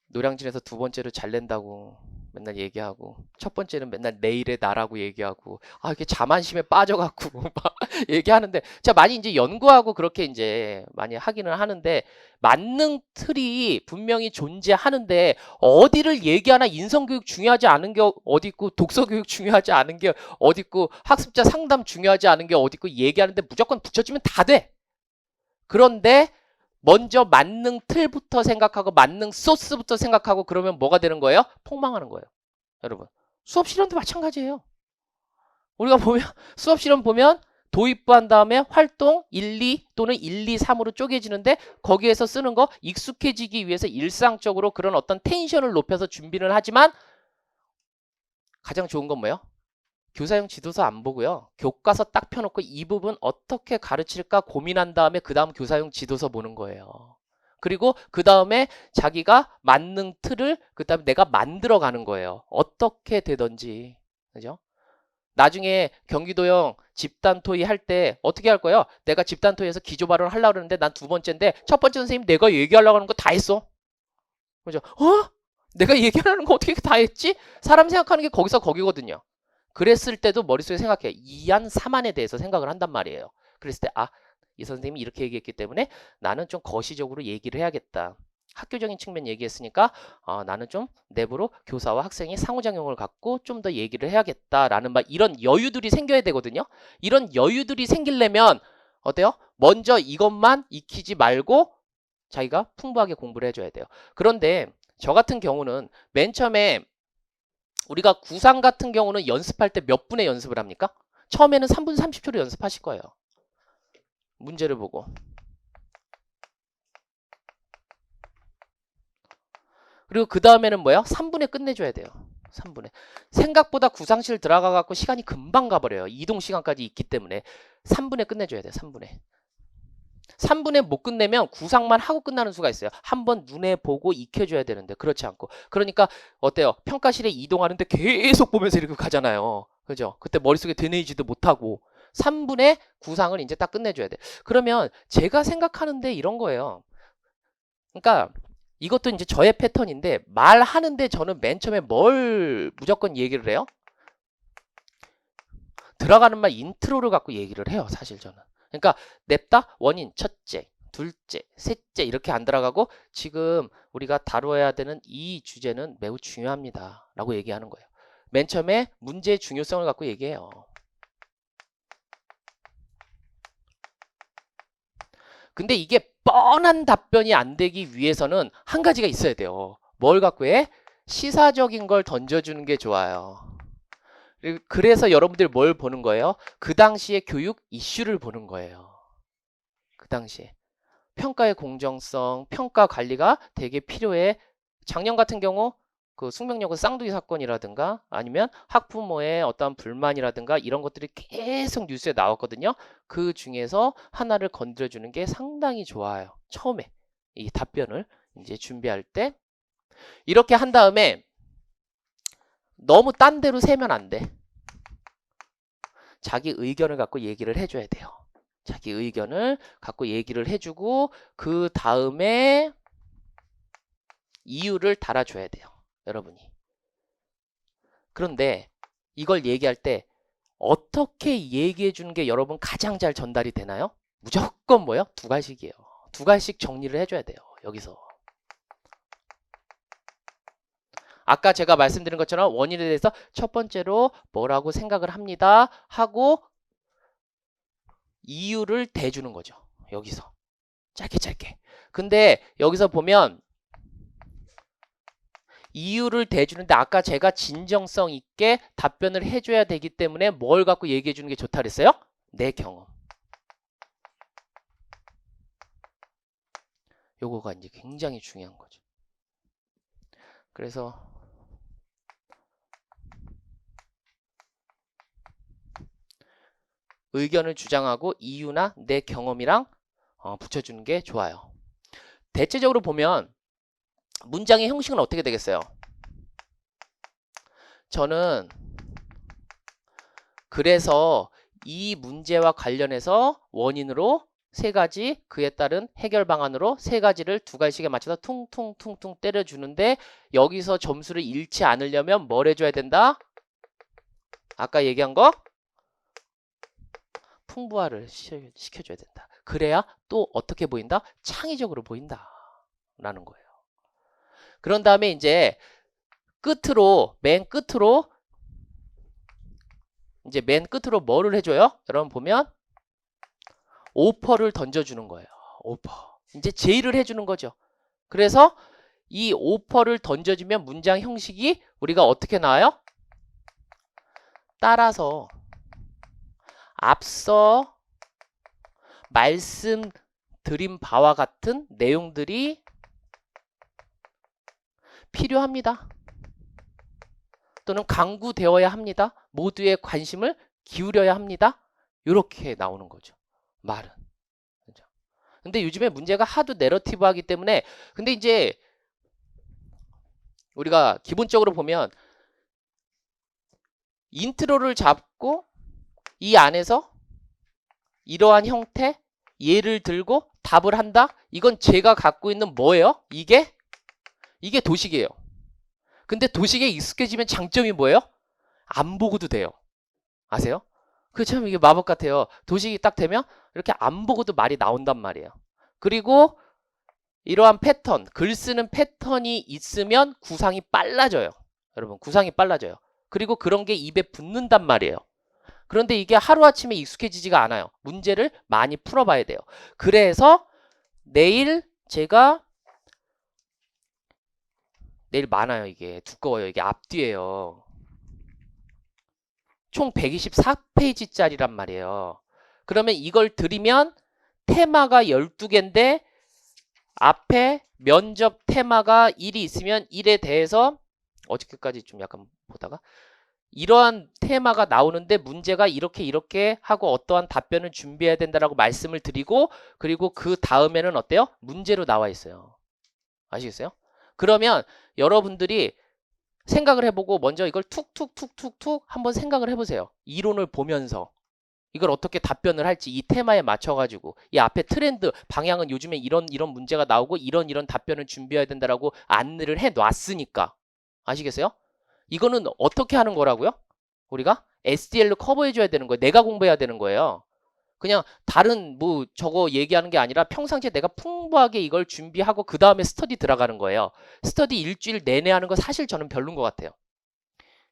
노량진에서 2번째로 잘 낸다고 맨날 얘기하고 첫 번째는 맨날 내일의 나라고 얘기하고 이렇게 자만심에 빠져갖고 막 얘기하는데 제가 많이 이제 연구하고 그렇게 이제 많이 하기는 하는데 만능 틀이 분명히 존재하는데 어디를 얘기하나 인성교육 중요하지 않은 게 어디 있고 독서교육 중요하지 않은 게 어디 있고 학습자 상담 중요하지 않은 게 어디 있고 얘기하는데 무조건 붙여주면 다 돼. 그런데 먼저 만능 틀부터 생각하고 만능 소스부터 생각하고 그러면 뭐가 되는 거예요? 폭망하는 거예요. 여러분 수업 실현도 마찬가지예요. 우리가 보면 수업 실현 보면 도입부 한 다음에 활동 1, 2 또는 1, 2, 3으로 쪼개지는데 거기에서 쓰는 거 익숙해지기 위해서 일상적으로 그런 어떤 텐션을 높여서 준비를 하지만 가장 좋은 건 뭐예요? 교사용 지도서 안 보고요. 교과서 딱 펴놓고 이 부분 어떻게 가르칠까 고민한 다음에 그 다음 교사용 지도서 보는 거예요. 그리고 그 다음에 자기가 만능 틀을 그 다음에 내가 만들어 가는 거예요. 어떻게 되든지. 그죠? 나중에 경기도형 집단 토의 할 때 어떻게 할 거예요? 내가 집단 토의에서 기조 발언을 하려고 그러는데 난 2번째인데 첫 번째 선생님 내가 얘기하려고 하는 거 다 했어. 그죠? 내가 얘기하는 거 어떻게 다 했지? 사람 생각하는 게 거기서 거기거든요. 그랬을 때도 머릿속에 생각해. 2안 3안에 대해서 생각을 한단 말이에요. 그랬을 때 이 선생님이 이렇게 얘기했기 때문에 나는 좀 거시적으로 얘기를 해야겠다. 학교적인 측면 얘기했으니까 나는 좀 내부로 교사와 학생이 상호작용을 갖고 좀 더 얘기를 해야겠다라는 이런 여유들이 생겨야 되거든요. 이런 여유들이 생기려면 어때요? 먼저 이것만 익히지 말고 자기가 풍부하게 공부를 해줘야 돼요. 그런데 저 같은 경우는 맨 처음에 우리가 구상 같은 경우는 연습할 때 몇 분의 연습을 합니까? 처음에는 3분 30초로 연습하실 거예요. 문제를 보고. 그리고 그 다음에는 뭐예요? 3분에 끝내줘야 돼요. 3분에. 생각보다 구상실 들어가 갖고 시간이 금방 가버려요. 이동 시간까지 있기 때문에 3분에 끝내줘야 돼요. 3분에. 3분에 못 끝내면 구상만 하고 끝나는 수가 있어요. 한번 눈에 보고 익혀줘야 되는데 그렇지 않고. 그러니까 어때요? 평가실에 이동하는데 계속 보면서 이렇게 가잖아요. 그죠? 그때 머릿속에 되뇌이지도 못하고 3분에 구상을 이제 딱 끝내줘야 돼. 그러면 제가 생각하는데 이런 거예요. 그러니까 이것도 이제 저의 패턴인데 말하는데 저는 맨 처음에 뭘 무조건 얘기를 해요? 들어가는 말 인트로를 갖고 얘기를 해요. 사실 저는. 그러니까 냅다 원인, 첫째, 둘째, 셋째 이렇게 안 들어가고 지금 우리가 다뤄야 되는 이 주제는 매우 중요합니다. 라고 얘기하는 거예요. 맨 처음에 문제의 중요성을 갖고 얘기해요. 근데 이게 뻔한 답변이 안 되기 위해서는 한 가지가 있어야 돼요. 뭘 갖고 해? 시사적인 걸 던져주는 게 좋아요. 그래서 여러분들이 뭘 보는 거예요? 그 당시에 교육 이슈를 보는 거예요. 그 당시에. 평가의 공정성, 평가 관리가 되게 필요해. 작년 같은 경우 그 숙명여고 쌍둥이 사건이라든가 아니면 학부모의 어떤 불만이라든가 이런 것들이 계속 뉴스에 나왔거든요. 그 중에서 하나를 건드려주는 게 상당히 좋아요. 처음에 이 답변을 이제 준비할 때 이렇게 한 다음에 너무 딴 데로 세면 안 돼. 자기 의견을 갖고 얘기를 해줘야 돼요. 자기 의견을 갖고 얘기를 해주고 그 다음에 이유를 달아줘야 돼요. 여러분이. 그런데 이걸 얘기할 때 어떻게 얘기해 주는 게 여러분 가장 잘 전달이 되나요? 무조건 뭐요? 두 가지씩이에요. 두 가지씩 정리를 해줘야 돼요. 여기서. 아까 제가 말씀드린 것처럼 원인에 대해서 첫 번째로 뭐라고 생각을 합니다 하고 이유를 대주는 거죠. 여기서. 짧게. 근데 여기서 보면 이유를 대주는데 아까 제가 진정성 있게 답변을 해줘야 되기 때문에 뭘 갖고 얘기해 주는 게 좋다 그랬어요? 내 경험. 요거가 이제 굉장히 중요한 거죠. 그래서 의견을 주장하고 이유나 내 경험이랑 붙여주는 게 좋아요. 대체적으로 보면 문장의 형식은 어떻게 되겠어요? 저는 그래서 이 문제와 관련해서 원인으로 세 가지, 그에 따른 해결 방안으로 세 가지를 두 가지씩에 맞춰서 퉁퉁퉁퉁 때려주는데 여기서 점수를 잃지 않으려면 뭘 해줘야 된다? 아까 얘기한 거? 풍부화를 시켜줘야 된다. 그래야 또 어떻게 보인다? 창의적으로 보인다. 라는 거예요. 그런 다음에 이제 끝으로, 맨 끝으로 뭐를 해줘요? 여러분 보면 오퍼를 던져주는 거예요. 오퍼. 이제 제의를 해주는 거죠. 그래서 이 오퍼를 던져주면 문장 형식이 우리가 어떻게 나와요? 따라서 앞서 말씀드린 바와 같은 내용들이 필요합니다. 또는 강구되어야 합니다. 모두의 관심을 기울여야 합니다. 이렇게 나오는 거죠. 말은. 그죠? 근데 요즘에 문제가 하도 내러티브 하기 때문에 근데 이제 우리가 기본적으로 보면 인트로를 잡고 이 안에서 이러한 형태 예를 들고 답을 한다? 이건 제가 갖고 있는 뭐예요? 이게 도식이에요. 근데 도식에 익숙해지면 장점이 뭐예요? 안 보고도 돼요. 아세요? 그 참 이게 마법 같아요. 도식이 딱 되면 이렇게 안 보고도 말이 나온단 말이에요. 그리고 이러한 패턴, 글 쓰는 패턴이 있으면 구상이 빨라져요. 여러분, 구상이 빨라져요. 그리고 그런 게 입에 붙는단 말이에요. 그런데 이게 하루아침에 익숙해지지가 않아요. 문제를 많이 풀어봐야 돼요. 그래서 내일 많아요. 이게 두꺼워요. 이게 앞뒤에요. 총 124페이지짜리란 말이에요. 그러면 이걸 드리면 테마가 12개인데 앞에 면접 테마가 1이 있으면 1에 대해서 어저께까지 좀 약간 보다가 이러한 테마가 나오는데 문제가 이렇게 하고 어떠한 답변을 준비해야 된다라고 말씀을 드리고 그리고 그 다음에는 어때요? 문제로 나와 있어요. 아시겠어요? 그러면 여러분들이 생각을 해보고 먼저 이걸 툭툭툭툭툭 한번 생각을 해보세요. 이론을 보면서 이걸 어떻게 답변을 할지 이 테마에 맞춰가지고 이 앞에 트렌드 방향은 요즘에 이런 문제가 나오고 이런 답변을 준비해야 된다라고 안내를 해놨으니까 아시겠어요? 이거는 어떻게 하는 거라고요? 우리가 SDL로 커버해줘야 되는 거예요. 내가 공부해야 되는 거예요. 그냥 다른 뭐 저거 얘기하는 게 아니라 평상시에 내가 풍부하게 이걸 준비하고 그 다음에 스터디 들어가는 거예요. 스터디 일주일 내내 하는 거 사실 저는 별론 것 같아요.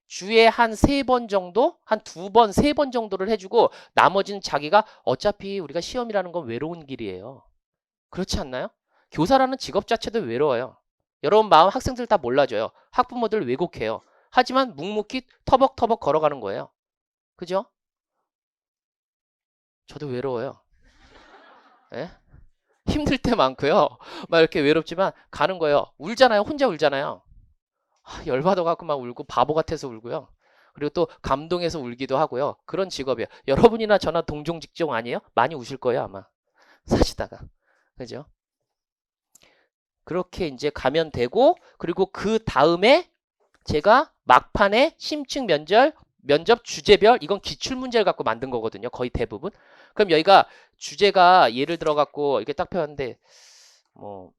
주에 한 3번 정도, 한 2번, 3번 정도를 해주고 나머지는 자기가 어차피 우리가 시험이라는 건 외로운 길이에요. 그렇지 않나요? 교사라는 직업 자체도 외로워요. 여러분 마음 학생들 다 몰라줘요. 학부모들 왜곡해요. 하지만 묵묵히 터벅터벅 걸어가는 거예요. 그죠? 저도 외로워요. 예? 힘들 때 많고요. 막 이렇게 외롭지만 가는 거예요. 울잖아요. 혼자 울잖아요. 열받아갖고 막 울고 바보 같아서 울고요. 그리고 또 감동해서 울기도 하고요. 그런 직업이에요. 여러분이나 저나 동종 직종 아니에요? 많이 우실 거예요 아마. 사시다가. 그죠? 그렇게 이제 가면 되고 그리고 그 다음에 제가 막판에 심층 면접 주제별 이건 기출문제를 갖고 만든 거거든요. 거의 대부분. 그럼 여기가 주제가 예를 들어 갖고 이렇게 딱 펴는데 뭐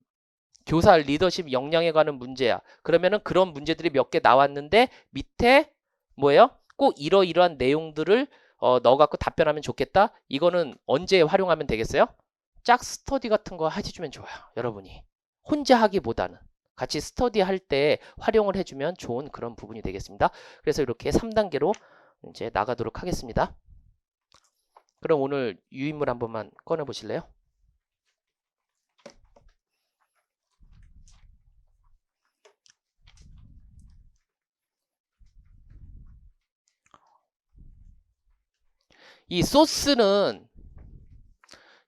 교사 리더십 역량에 관한 문제야. 그러면은 그런 문제들이 몇 개 나왔는데 밑에 뭐예요? 꼭 이러이러한 내용들을 넣어 갖고 답변하면 좋겠다. 이거는 언제 활용하면 되겠어요? 짝 스터디 같은 거 해주면 좋아요. 여러분이 혼자 하기보다는 같이 스터디 할 때 활용을 해주면 좋은 그런 부분이 되겠습니다. 그래서 이렇게 3단계로 이제 나가도록 하겠습니다. 그럼 오늘 유인물 한 번만 꺼내 보실래요? 이 소스는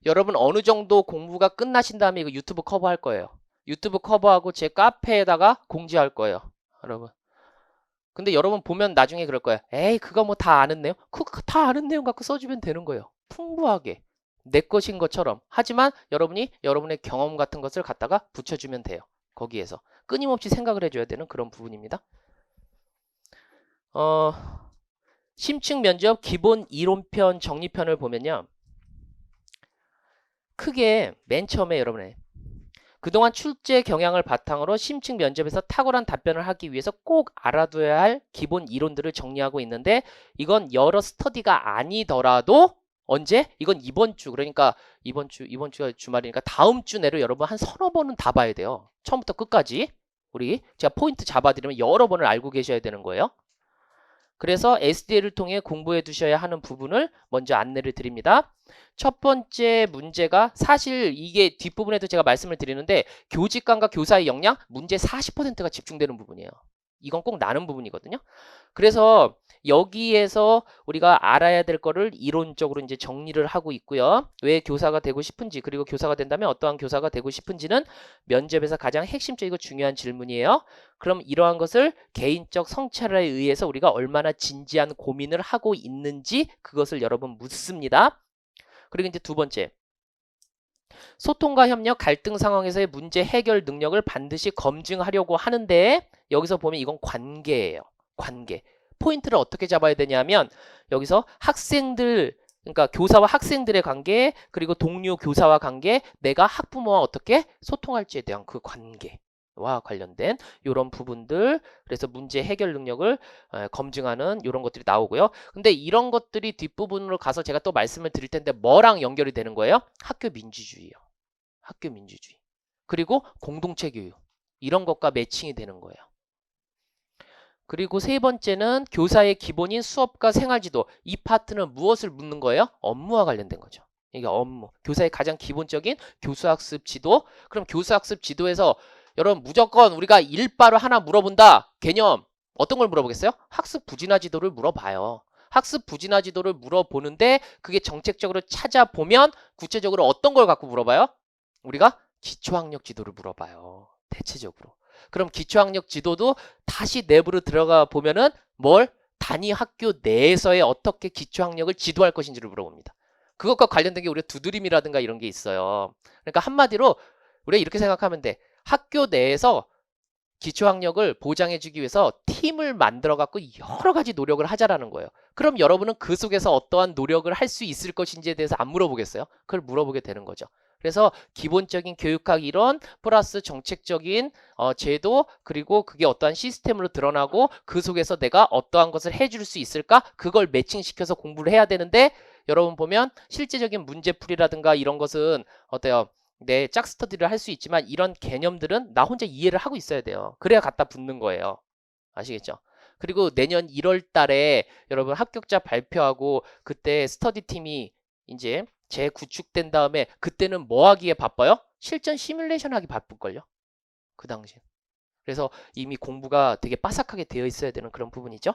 여러분 어느 정도 공부가 끝나신 다음에 이거 유튜브 커버할 거예요. 유튜브 커버하고 제 카페에다가 공지할 거예요. 여러분. 근데 여러분 보면 나중에 그럴 거예요. 에이 그거 뭐 다 아는 내용? 그거 다 아는 내용 갖고 써주면 되는 거예요. 풍부하게. 내 것인 것처럼. 하지만 여러분이 여러분의 경험 같은 것을 갖다가 붙여주면 돼요. 거기에서. 끊임없이 생각을 해줘야 되는 그런 부분입니다. 심층 면접 기본 이론편 정리편을 보면요. 크게 맨 처음에 여러분의 그동안 출제 경향을 바탕으로 심층 면접에서 탁월한 답변을 하기 위해서 꼭 알아둬야 할 기본 이론들을 정리하고 있는데 이건 여러 스터디가 아니더라도 언제? 이건 이번 주 그러니까 이번 주가 주말이니까 다음 주 내로 여러분 한 서너 번은 다 봐야 돼요. 처음부터 끝까지 우리 제가 포인트 잡아드리면 여러 번을 알고 계셔야 되는 거예요. 그래서 SDL을 통해 공부해 두셔야 하는 부분을 먼저 안내를 드립니다. 첫 번째 문제가 사실 이게 뒷부분에도 제가 말씀을 드리는데 교직관과 교사의 역량 문제 40%가 집중되는 부분이에요. 이건 꼭 나는 부분이거든요. 그래서 여기에서 우리가 알아야 될 거를 이론적으로 이제 정리를 하고 있고요. 왜 교사가 되고 싶은지 그리고 교사가 된다면 어떠한 교사가 되고 싶은지는 면접에서 가장 핵심적이고 중요한 질문이에요. 그럼 이러한 것을 개인적 성찰에 의해서 우리가 얼마나 진지한 고민을 하고 있는지 그것을 여러분 묻습니다. 그리고 이제 두 번째. 소통과 협력, 갈등 상황에서의 문제 해결 능력을 반드시 검증하려고 하는데 여기서 보면 이건 관계예요. 관계. 포인트를 어떻게 잡아야 되냐면 여기서 학생들 그러니까 교사와 학생들의 관계 그리고 동료 교사와 관계 내가 학부모와 어떻게 소통할지에 대한 그 관계와 관련된 이런 부분들 그래서 문제 해결 능력을 검증하는 이런 것들이 나오고요. 근데 이런 것들이 뒷부분으로 가서 제가 또 말씀을 드릴 텐데 뭐랑 연결이 되는 거예요? 학교 민주주의요. 학교 민주주의. 그리고 공동체 교육. 이런 것과 매칭이 되는 거예요. 그리고 세 번째는 교사의 기본인 수업과 생활지도. 이 파트는 무엇을 묻는 거예요? 업무와 관련된 거죠. 이게 업무. 교사의 가장 기본적인 교수학습 지도. 그럼 교수학습 지도에서 여러분 무조건 우리가 일바로 하나 물어본다. 개념. 어떤 걸 물어보겠어요? 학습 부진화 지도를 물어봐요. 학습 부진화 지도를 물어보는데 그게 정책적으로 찾아보면 구체적으로 어떤 걸 갖고 물어봐요? 우리가 기초학력 지도를 물어봐요. 대체적으로. 그럼 기초학력 지도도 다시 내부로 들어가 보면은 뭘? 단위 학교 내에서의 어떻게 기초학력을 지도할 것인지를 물어봅니다. 그것과 관련된 게 우리가 두드림이라든가 이런 게 있어요. 그러니까 한마디로 우리가 이렇게 생각하면 돼. 학교 내에서 기초학력을 보장해주기 위해서 팀을 만들어 갖고 여러 가지 노력을 하자라는 거예요. 그럼 여러분은 그 속에서 어떠한 노력을 할 수 있을 것인지에 대해서 안 물어보겠어요? 그걸 물어보게 되는 거죠. 그래서 기본적인 교육학 이론 플러스 정책적인 제도 그리고 그게 어떠한 시스템으로 드러나고 그 속에서 내가 어떠한 것을 해줄 수 있을까? 그걸 매칭시켜서 공부를 해야 되는데 여러분 보면 실제적인 문제풀이라든가 이런 것은 어때요? 내 짝 스터디를 할 수 있지만 이런 개념들은 나 혼자 이해를 하고 있어야 돼요. 그래야 갖다 붙는 거예요. 아시겠죠? 그리고 내년 1월 달에 여러분 합격자 발표하고 그때 스터디 팀이 이제 재구축된 다음에 그때는 뭐 하기에 바빠요? 실전 시뮬레이션 하기 바쁠걸요? 그 당시. 그래서 이미 공부가 되게 빠삭하게 되어 있어야 되는 그런 부분이죠.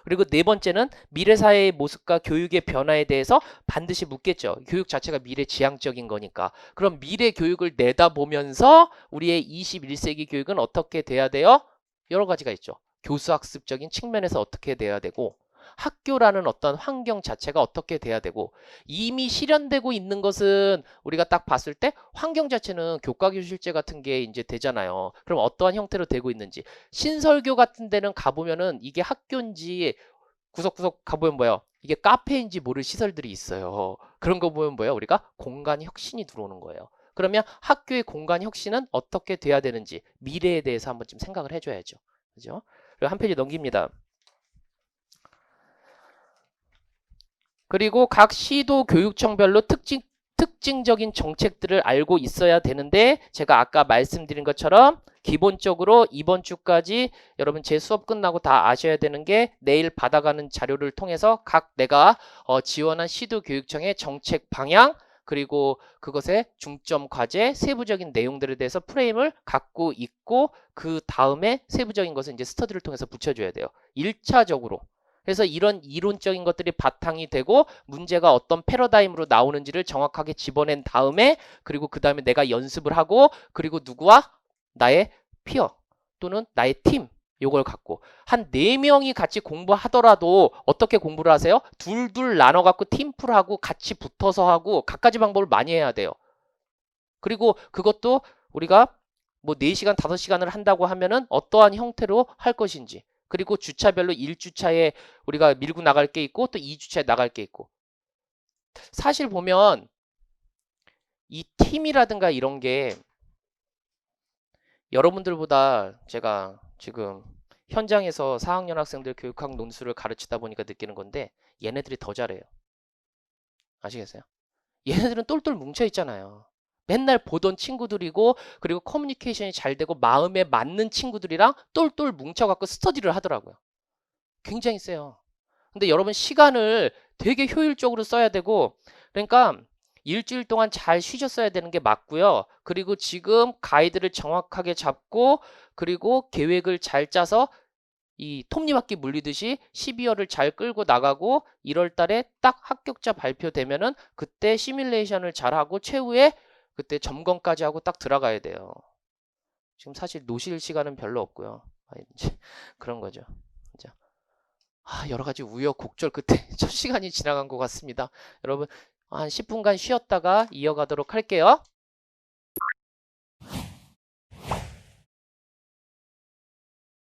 그리고 네 번째는 미래 사회의 모습과 교육의 변화에 대해서 반드시 묻겠죠. 교육 자체가 미래 지향적인 거니까. 그럼 미래 교육을 내다보면서 우리의 21세기 교육은 어떻게 돼야 돼요? 여러 가지가 있죠. 교수학습적인 측면에서 어떻게 돼야 되고 학교라는 어떤 환경 자체가 어떻게 돼야 되고 이미 실현되고 있는 것은 우리가 딱 봤을 때 환경 자체는 교과교실제 같은 게 이제 되잖아요. 그럼 어떠한 형태로 되고 있는지 신설교 같은 데는 가보면은 이게 학교인지 구석구석 가보면 뭐예요? 이게 카페인지 모를 시설들이 있어요. 그런 거 보면 뭐예요? 우리가 공간 혁신이 들어오는 거예요. 그러면 학교의 공간 혁신은 어떻게 돼야 되는지 미래에 대해서 한번 좀 생각을 해줘야죠. 그죠? 그리고 한 페이지 넘깁니다. 그리고 각 시도 교육청별로 특징적인 정책들을 알고 있어야 되는데 제가 아까 말씀드린 것처럼 기본적으로 이번 주까지 여러분 제 수업 끝나고 다 아셔야 되는 게 내일 받아가는 자료를 통해서 각 내가 지원한 시도교육청의 정책 방향 그리고 그것의 중점 과제 세부적인 내용들에 대해서 프레임을 갖고 있고 그 다음에 세부적인 것을 이제 스터디를 통해서 붙여줘야 돼요. 1차적으로. 그래서 이런 이론적인 것들이 바탕이 되고 문제가 어떤 패러다임으로 나오는지를 정확하게 집어낸 다음에 그리고 그 다음에 내가 연습을 하고 그리고 누구와 나의 피어 또는 나의 팀 요걸 갖고 한 4명이 같이 공부하더라도 어떻게 공부를 하세요? 둘둘 나눠 갖고 팀플하고 같이 붙어서 하고 갖가지 방법을 많이 해야 돼요. 그리고 그것도 우리가 뭐 4시간 5시간을 한다고 하면은 어떠한 형태로 할 것인지 그리고 주차별로 1주차에 우리가 밀고 나갈 게 있고 또 2주차에 나갈 게 있고 사실 보면 이 팀이라든가 이런 게 여러분들보다 제가 지금 현장에서 4학년 학생들 교육학 논술을 가르치다 보니까 느끼는 건데 얘네들이 더 잘해요. 아시겠어요? 얘네들은 똘똘 뭉쳐 있잖아요. 맨날 보던 친구들이고 그리고 커뮤니케이션이 잘 되고 마음에 맞는 친구들이랑 똘똘 뭉쳐갖고 스터디를 하더라고요. 굉장히 세요. 근데 여러분 시간을 되게 효율적으로 써야 되고 그러니까 일주일 동안 잘 쉬셨어야 되는 게 맞고요. 그리고 지금 가이드를 정확하게 잡고 그리고 계획을 잘 짜서 이 톱니바퀴 물리듯이 12월을 잘 끌고 나가고 1월 달에 딱 합격자 발표되면은 그때 시뮬레이션을 잘하고 최후에 그때 점검까지 하고 딱 들어가야 돼요. 지금 사실 노실 시간은 별로 없고요. 이제 그런 거죠. 진짜. 여러 가지 우여곡절 끝에 첫 시간이 지나간 것 같습니다. 여러분 한 10분간 쉬었다가 이어가도록 할게요.